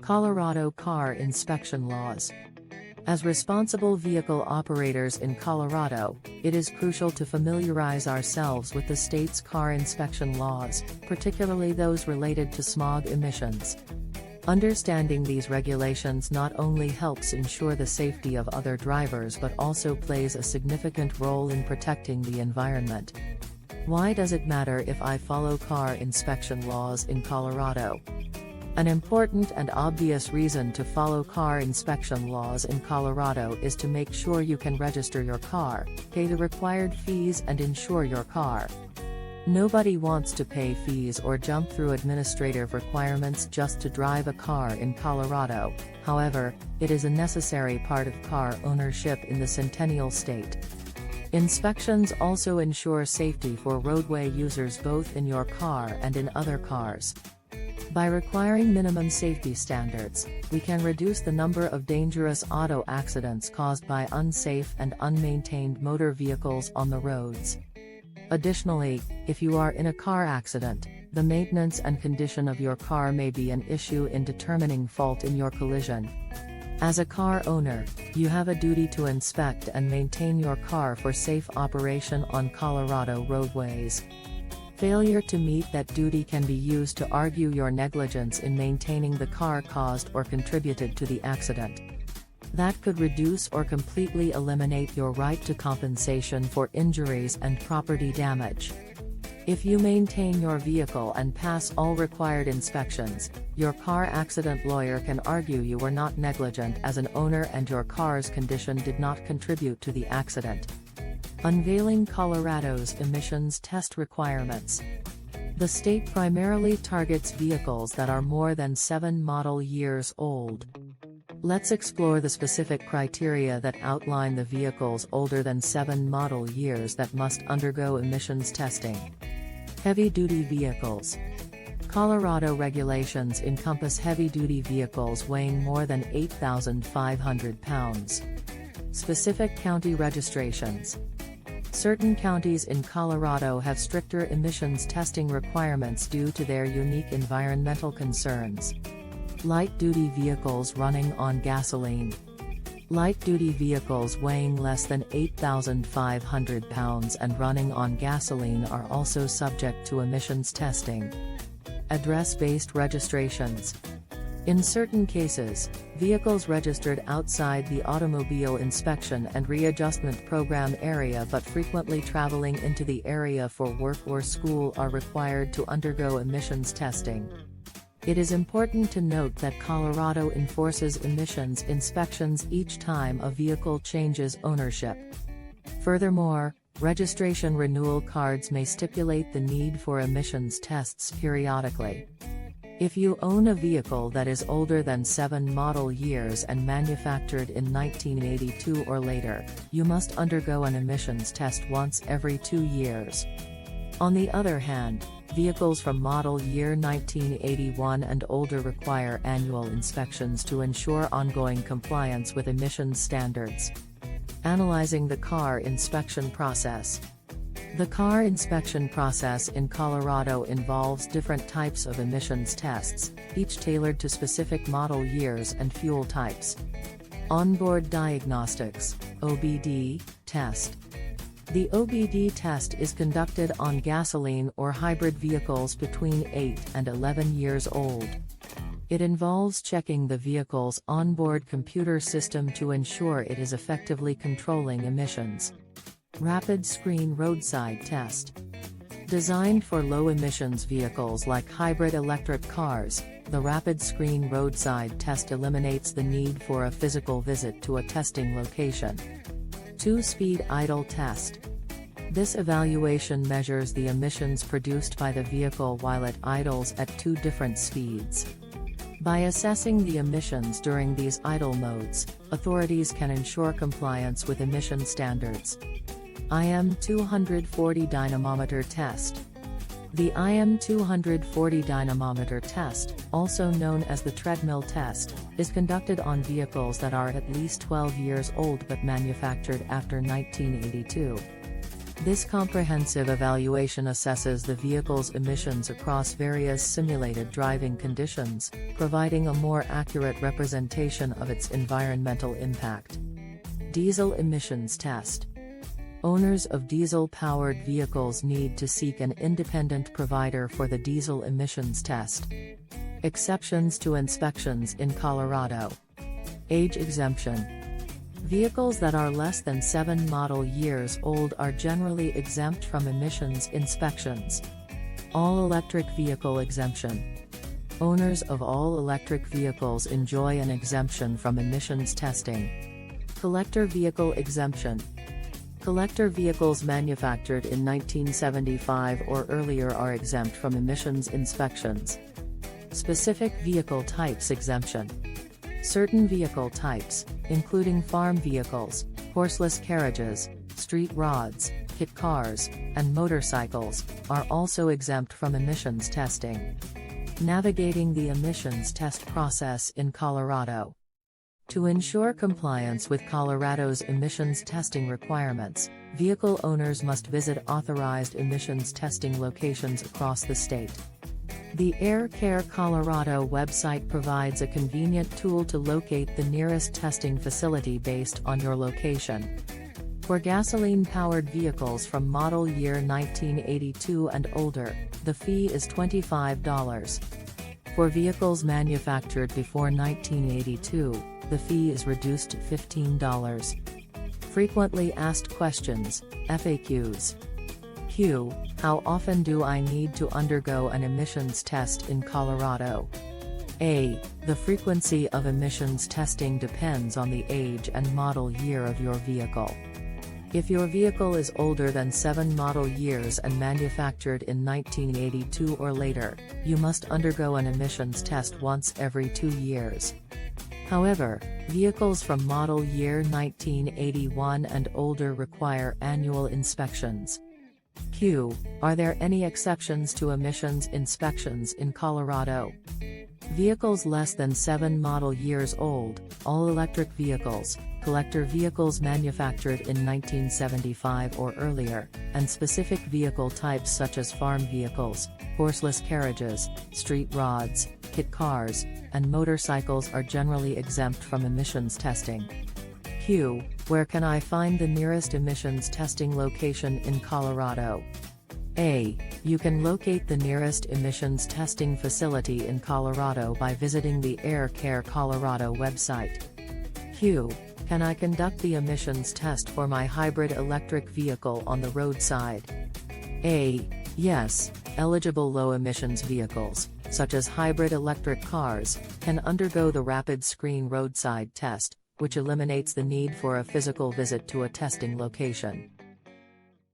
Colorado car inspection laws. As responsible vehicle operators in Colorado, it is crucial to familiarize ourselves with the state's car inspection laws, particularly those related to smog emissions. Understanding these regulations not only helps ensure the safety of other drivers but also plays a significant role in protecting the environment. Why does it matter if I follow car inspection laws in Colorado? An important and obvious reason to follow car inspection laws in Colorado is to make sure you can register your car, pay the required fees and insure your car. Nobody wants to pay fees or jump through administrative requirements just to drive a car in Colorado. However, it is a necessary part of car ownership in the Centennial State. Inspections also ensure safety for roadway users both in your car and in other cars. By requiring minimum safety standards, we can reduce the number of dangerous auto accidents caused by unsafe and unmaintained motor vehicles on the roads. Additionally, if you are in a car accident, the maintenance and condition of your car may be an issue in determining fault in your collision. As a car owner, you have a duty to inspect and maintain your car for safe operation on Colorado roadways. Failure to meet that duty can be used to argue your negligence in maintaining the car caused or contributed to the accident. That could reduce or completely eliminate your right to compensation for injuries and property damage. If you maintain your vehicle and pass all required inspections, your car accident lawyer can argue you were not negligent as an owner and your car's condition did not contribute to the accident. Unveiling Colorado's emissions test requirements. The state primarily targets vehicles that are more than 7 model years old. Let's explore the specific criteria that outline the vehicles older than 7 model years that must undergo emissions testing. Heavy-duty vehicles. Colorado regulations encompass heavy-duty vehicles weighing more than 8,500 pounds. Specific county registrations. Certain counties in Colorado have stricter emissions testing requirements due to their unique environmental concerns. Light-duty vehicles running on gasoline. Light-duty vehicles weighing less than 8,500 pounds and running on gasoline are also subject to emissions testing. Address-based registrations. In certain cases, vehicles registered outside the automobile inspection and readjustment program area but frequently traveling into the area for work or school are required to undergo emissions testing. It is important to note that Colorado enforces emissions inspections each time a vehicle changes ownership. Furthermore, registration renewal cards may stipulate the need for emissions tests periodically. If you own a vehicle that is older than 7 model years and manufactured in 1982 or later, you must undergo an emissions test once every 2 years. On the other hand, vehicles from model year 1981 and older require annual inspections to ensure ongoing compliance with emissions standards. Analyzing the car inspection process. The car inspection process in Colorado involves different types of emissions tests, each tailored to specific model years and fuel types. Onboard Diagnostics (OBD) test. The OBD test is conducted on gasoline or hybrid vehicles between 8 and 11 years old. It involves checking the vehicle's onboard computer system to ensure it is effectively controlling emissions. Rapid Screen Roadside Test. Designed for low-emissions vehicles like hybrid electric cars, the Rapid Screen Roadside Test eliminates the need for a physical visit to a testing location. 2-Speed Idle Test. This evaluation measures the emissions produced by the vehicle while it idles at 2 different speeds. By assessing the emissions during these idle modes, authorities can ensure compliance with emission standards. IM 240 Dynamometer Test. The IM 240 dynamometer test, also known as the treadmill test, is conducted on vehicles that are at least 12 years old but manufactured after 1982. This comprehensive evaluation assesses the vehicle's emissions across various simulated driving conditions, providing a more accurate representation of its environmental impact. Diesel emissions test. Owners of diesel-powered vehicles need to seek an independent provider for the diesel emissions test. Exceptions to inspections in Colorado. Age exemption. Vehicles that are less than 7 model years old are generally exempt from emissions inspections. All-electric vehicle exemption. Owners of all-electric vehicles enjoy an exemption from emissions testing. Collector vehicle exemption. Collector vehicles manufactured in 1975 or earlier are exempt from emissions inspections. Specific vehicle types exemption. Certain vehicle types, including farm vehicles, horseless carriages, street rods, kit cars, and motorcycles, are also exempt from emissions testing. Navigating the emissions test process in Colorado. To ensure compliance with Colorado's emissions testing requirements, vehicle owners must visit authorized emissions testing locations across the state. The Air Care Colorado website provides a convenient tool to locate the nearest testing facility based on your location. For gasoline-powered vehicles from model year 1982 and older, the fee is $25. For vehicles manufactured before 1982, the fee is reduced to $15. Frequently asked questions, FAQs. Q. How often do I need to undergo an emissions test in Colorado? A. The frequency of emissions testing depends on the age and model year of your vehicle. If your vehicle is older than 7 model years and manufactured in 1982 or later, you must undergo an emissions test once every 2 years. However, vehicles from model year 1981 and older require annual inspections. Q. Are there any exceptions to emissions inspections in Colorado? Vehicles less than 7 model years old, all-electric vehicles, collector vehicles manufactured in 1975 or earlier, and specific vehicle types such as farm vehicles, horseless carriages, street rods, kit cars, and motorcycles are generally exempt from emissions testing. Q. Where can I find the nearest emissions testing location in Colorado? A. You can locate the nearest emissions testing facility in Colorado by visiting the Air Care Colorado website. Q. Can I conduct the emissions test for my hybrid electric vehicle on the roadside? A. Yes, eligible low-emissions vehicles, such as hybrid electric cars, can undergo the rapid screen roadside test, which eliminates the need for a physical visit to a testing location.